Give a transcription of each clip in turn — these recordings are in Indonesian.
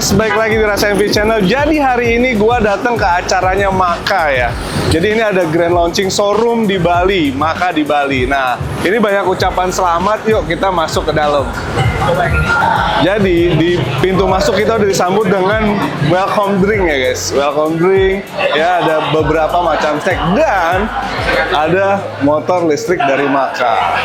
guys, balik lagi di Rasa MV Channel. Jadi hari ini gue datang ke acaranya Maka ya. Jadi ini ada grand launching showroom di Bali, Maka di Bali. Nah, ini banyak ucapan selamat, yuk kita masuk ke dalam. Jadi di pintu masuk kita udah disambut dengan welcome drink ya guys. Welcome drink, ya ada beberapa macam snack dan ada motor listrik dari Maka.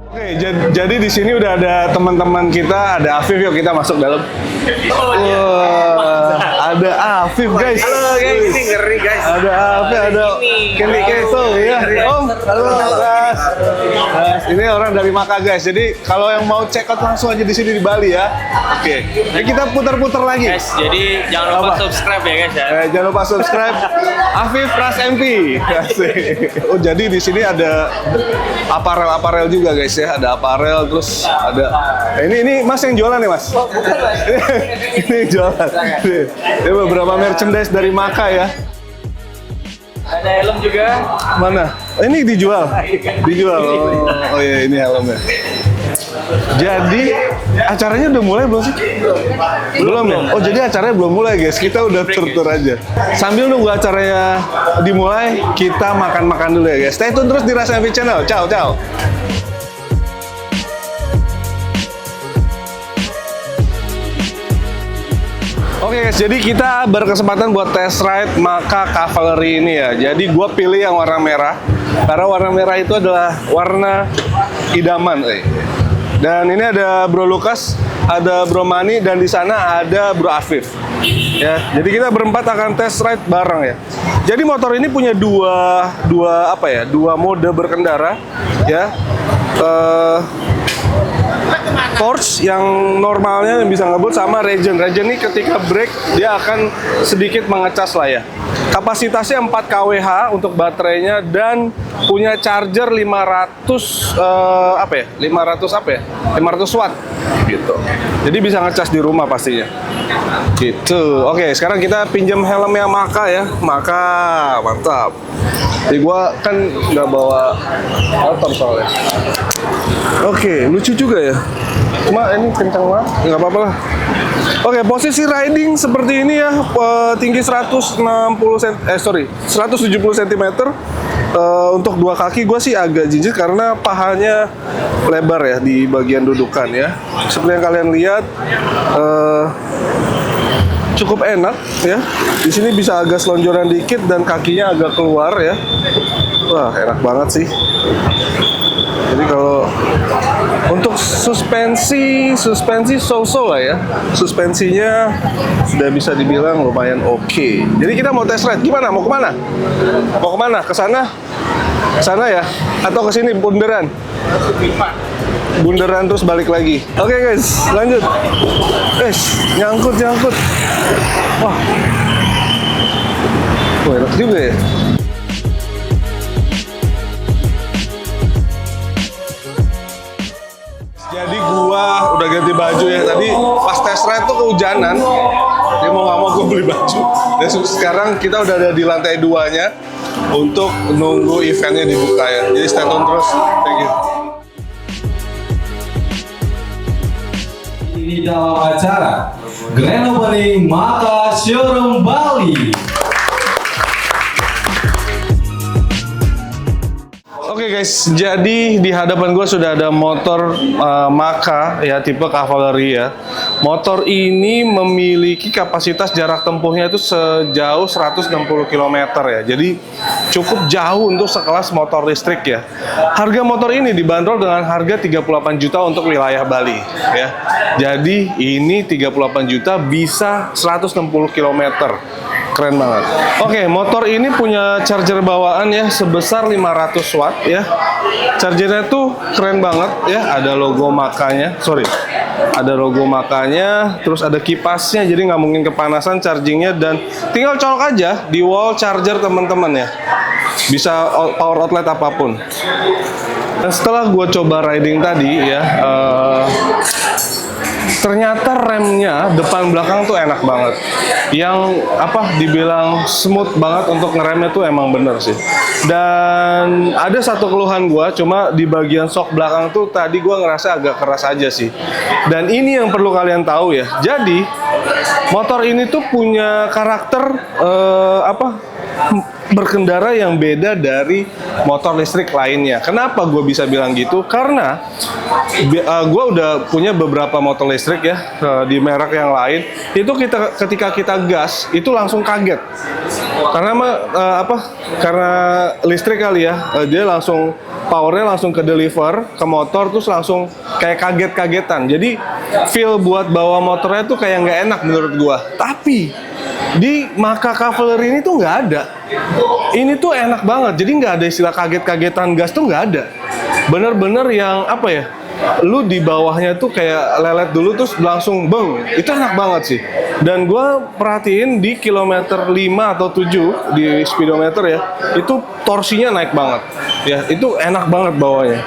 Oke, jadi di sini udah ada teman-teman kita, ada Afif, yuk kita masuk dalam. Ada Afif guys. Halo guys, ini ngeri guys. Ada Afif, ada Kendi Keso ya. Om, halo guys. Ini orang dari Maka guys. Jadi kalau yang mau check out langsung aja di sini di Bali ya. Oke, jadi kita putar-putar lagi. Guys, jadi jangan lupa subscribe ya guys ya. Jangan lupa subscribe Afif Ras MP. Oh, jadi di sini ada aparel juga guys ya. Ada aparel, terus ada ini Mas yang jualan ya Mas? Ini yang jualan. Ini beberapa merchandise dari Maka ya. Ada helm juga. Mana? Ini dijual. Dijual. Oh iya, ini helmnya. Jadi acaranya udah mulai belum sih? Belum ya? Oh, jadi acaranya belum mulai guys. Kita udah tur aja. Sambil nunggu acaranya dimulai, kita makan-makan dulu ya guys. Stay tune terus di Rasa MV Channel. Ciao, ciao. Oke guys, jadi kita berkesempatan buat test ride Maka Cavalry ini ya. Jadi gue pilih yang warna merah, karena warna merah itu adalah warna idaman. Dan ini ada Bro Lukas, ada Bro Mani, dan di sana ada Bro Afif. Ya, jadi kita berempat akan test ride bareng ya. Jadi motor ini punya dua mode berkendara ya. Torch yang normalnya yang bisa ngebut, sama Regen. Regen ini ketika brake dia akan sedikit mengecas lah ya. Kapasitasnya 4 kWh untuk baterainya dan punya charger 500 watt gitu. Jadi bisa ngecas di rumah pastinya. Gitu. Oke, sekarang kita pinjam helmnya Maka ya. Maka, mantap. Jadi gua kan nggak bawa motor soalnya. Oke, lucu juga ya. Cuma ini kencang banget, nggak apa-apa lah. Oke, posisi riding seperti ini ya, tinggi 170 cm. Untuk dua kaki gue sih agak jinjit karena pahanya lebar ya di bagian dudukan ya. Seperti yang kalian lihat, cukup enak ya. Di sini bisa agak selonjoran dikit dan kakinya agak keluar ya. Wah, enak banget sih. Jadi kalau untuk suspensi so-so lah ya. Suspensinya sudah bisa dibilang lumayan oke. Jadi kita mau test ride. Gimana? Mau kemana? Mau kemana? Ke sana? Ke sana ya? Atau ke sini bundaran? Bundaran terus balik lagi. Oke guys, lanjut. Nyangkut. Wah. Wah, enak juga ya. Jadi gua udah ganti baju ya. Tadi pas test ride tuh kehujanan. Dia mau nggak mau gua beli baju. Dan sekarang kita udah ada di lantai 2-nya untuk nunggu eventnya dibuka ya. Jadi stay tune terus. Thank you. Ini dalam acara Grand Opening Maka Showroom Bali. Oke guys, jadi di hadapan gue sudah ada motor Maka ya, tipe Cavalry ya. Motor ini memiliki kapasitas jarak tempuhnya itu sejauh 160 km ya. Jadi cukup jauh untuk sekelas motor listrik ya. Harga motor ini dibanderol dengan harga 38 juta untuk wilayah Bali ya. Jadi ini 38 juta bisa 160 km. Keren banget. Oke, motor ini punya charger bawaan ya sebesar 500 watt ya. Chargernya tuh keren banget ya, ada logo Makanya. Ada logo Makanya, terus ada kipasnya jadi nggak mungkin kepanasan chargingnya, dan tinggal colok aja di wall charger teman-teman ya. Bisa power outlet apapun. Dan setelah gue coba riding tadi ya, ternyata remnya depan belakang tuh enak banget. Yang dibilang smooth banget untuk ngeremnya tuh emang bener sih. Dan ada satu keluhan gua, cuma di bagian shock belakang tuh tadi gua ngerasa agak keras aja sih. Dan ini yang perlu kalian tahu ya. Jadi motor ini tuh punya karakter berkendara yang beda dari motor listrik lainnya. Kenapa gue bisa bilang gitu? Karena gue udah punya beberapa motor listrik ya di merek yang lain. Itu ketika kita gas itu langsung kaget. Karena karena listrik kali ya, dia langsung powernya langsung ke deliver ke motor, terus langsung kayak kaget-kagetan. Jadi feel buat bawa motornya tuh kayak nggak enak menurut gue. Tapi di Maka Cavalry ini tuh nggak ada. Ini tuh enak banget. Jadi nggak ada istilah kaget-kagetan gas tuh nggak ada. Bener-bener yang lu di bawahnya tuh kayak lelet dulu terus langsung beng. Itu enak banget sih. Dan gue perhatiin di kilometer 5 atau 7 di speedometer ya, itu torsinya naik banget. Ya, itu enak banget bawahnya.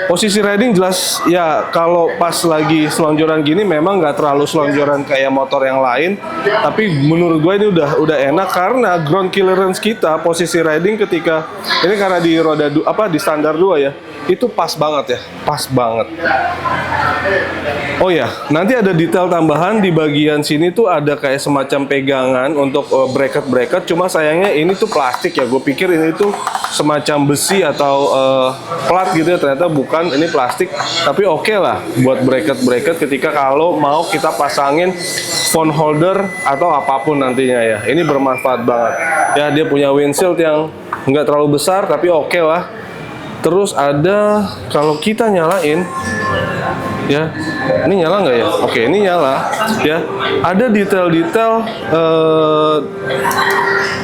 Posisi riding jelas ya, kalau pas lagi selonjoran gini memang nggak terlalu selonjoran kayak motor yang lain, tapi menurut gue ini udah enak karena ground clearance kita posisi riding ketika ini karena di roda di standar 2 ya, itu pas banget ya, pas banget. Oh ya, nanti ada detail tambahan di bagian sini tuh ada kayak semacam pegangan untuk bracket, cuma sayangnya ini tuh plastik ya. Gue pikir ini tuh semacam besi atau plat gitu ya, ternyata bukan, ini plastik. Tapi oke lah buat bracket ketika kalau mau kita pasangin phone holder atau apapun nantinya ya. Ini bermanfaat banget. Ya, dia punya windshield yang nggak terlalu besar tapi oke lah. Terus ada, kalau kita nyalain ya, ini nyala nggak ya? Oke, ini nyala ya. Ada detail-detail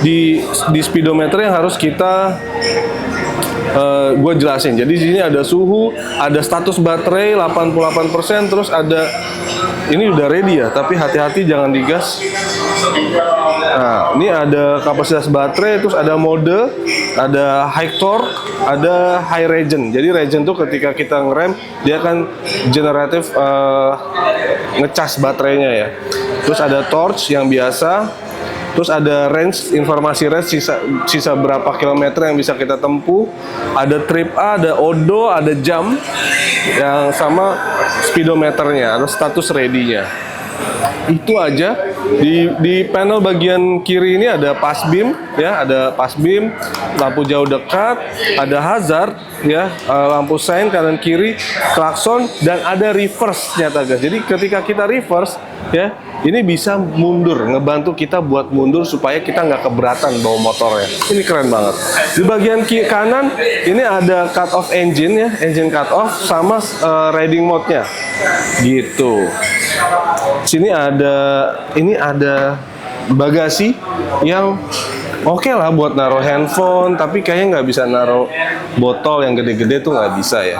di speedometer yang harus kita gue jelasin. Jadi di sini ada suhu, ada status baterai 88%, terus ada ini udah ready ya, tapi hati-hati jangan digas. Nah, ini ada kapasitas baterai, terus ada mode, ada high torque, ada high regen. Jadi regen tuh ketika kita ngerem dia akan generatif ngecas baterainya ya. Terus ada torch yang biasa, terus ada range, informasi range sisa berapa kilometer yang bisa kita tempuh, ada trip A, ada odo, ada jam yang sama speedometernya atau status ready-nya. Itu aja. Di panel bagian kiri ini ada pass beam ya, ada pass beam, lampu jauh dekat, ada hazard ya, lampu sein kanan kiri, klakson, dan ada reverse ternyata guys. Jadi ketika kita reverse ya, ini bisa mundur, ngebantu kita buat mundur supaya kita nggak keberatan bawa motornya. Ini keren banget. Di bagian kanan ini ada cut off engine ya, engine cut off sama riding mode-nya gitu. Sini ada bagasi yang oke lah buat naruh handphone, tapi kayaknya nggak bisa naruh botol yang gede-gede tuh, nggak bisa ya.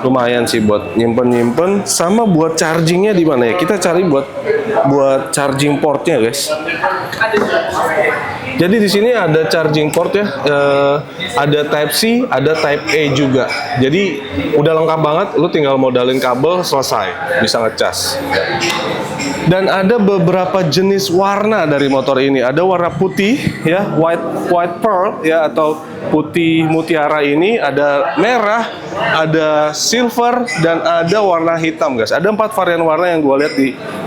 Lumayan sih buat nyimpen. Sama buat chargingnya di mana ya? Kita cari buat charging portnya guys. Jadi di sini ada charging port ya, ada Type C, ada Type A juga. Jadi udah lengkap banget, lu tinggal modalin kabel selesai, bisa ngecas. Dan ada beberapa jenis warna dari motor ini. Ada warna putih ya, white pearl ya, atau putih mutiara ini, ada merah, ada silver, dan ada warna hitam guys. Ada 4 varian warna yang gue lihat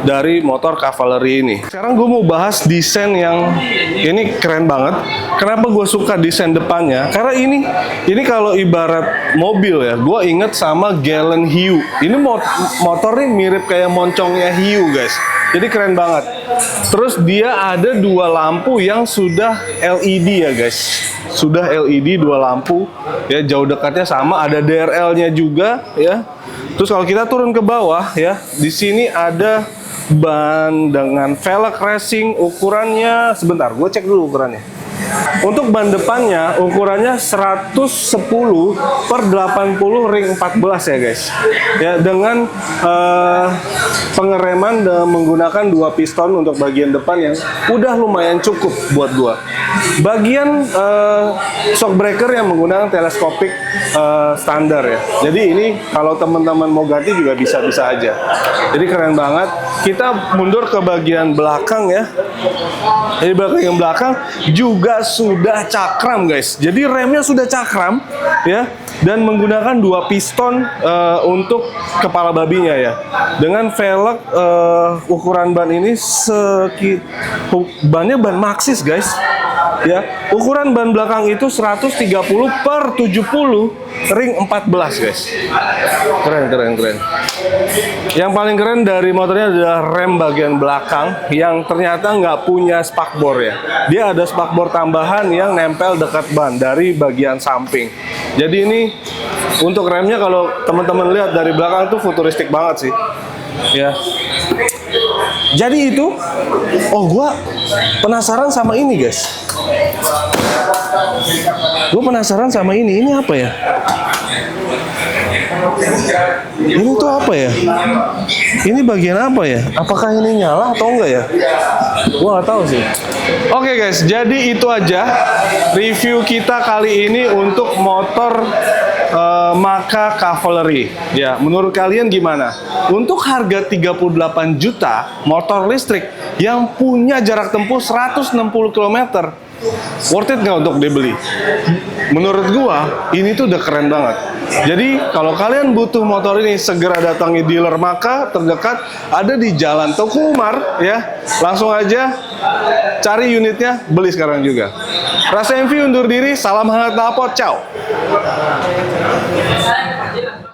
dari motor Cavalry ini. Sekarang gue mau bahas desain yang ini keren banget. Kenapa gue suka desain depannya? Karena ini kalau ibarat mobil ya, gue inget sama Galen Hiu. Ini motor ini mirip kayak moncongnya Hiu guys. Jadi keren banget. Terus dia ada 2 lampu yang sudah LED ya guys. Sudah LED 2 lampu ya, jauh dekatnya sama, ada DRL-nya juga ya. Terus kalau kita turun ke bawah ya, di sini ada ban dengan velg racing, ukurannya sebentar, gue cek dulu ukurannya. Untuk ban depannya ukurannya 110 per 80 ring 14 ya guys. Ya, dengan pengereman menggunakan 2 piston untuk bagian depan yang udah lumayan cukup buat gua. Bagian shock breaker yang menggunakan teleskopik standar ya. Jadi ini kalau teman-teman mau ganti juga bisa-bisa aja. Jadi keren banget. Kita mundur ke bagian belakang ya. Di bagian belakang juga sudah cakram guys. Jadi remnya sudah cakram ya, dan menggunakan 2 piston untuk kepala babinya ya. Dengan velg ukuran ban ini bannya ban Maxxis guys. Ya, ukuran ban belakang itu 130 per 70 ring 14 guys. Keren. Yang paling keren dari motornya adalah rem bagian belakang yang ternyata nggak punya spakbor ya. Dia ada spakbor tambahan yang nempel dekat ban dari bagian samping. Jadi ini untuk remnya kalau teman-teman lihat dari belakang tuh futuristik banget sih. Ya. Jadi itu, gua penasaran sama ini guys. Gue penasaran sama ini. Ini apa ya? Ini tuh apa ya? Ini bagian apa ya? Apakah ini nyala atau enggak ya? Gue nggak tahu sih. Oke guys, jadi itu aja review kita kali ini untuk motor Maka Cavalry. Ya, menurut kalian gimana? Untuk harga 38 juta motor listrik yang punya jarak tempuh 160 km, worth it nggak untuk dibeli? Menurut gua ini tuh udah keren banget. Jadi kalau kalian butuh motor ini, segera datangi dealer Maka terdekat, ada di Jalan Teguh Umar ya. Langsung aja cari unitnya, beli sekarang juga. Rasa MV undur diri, salam hangat knalpot, ciao.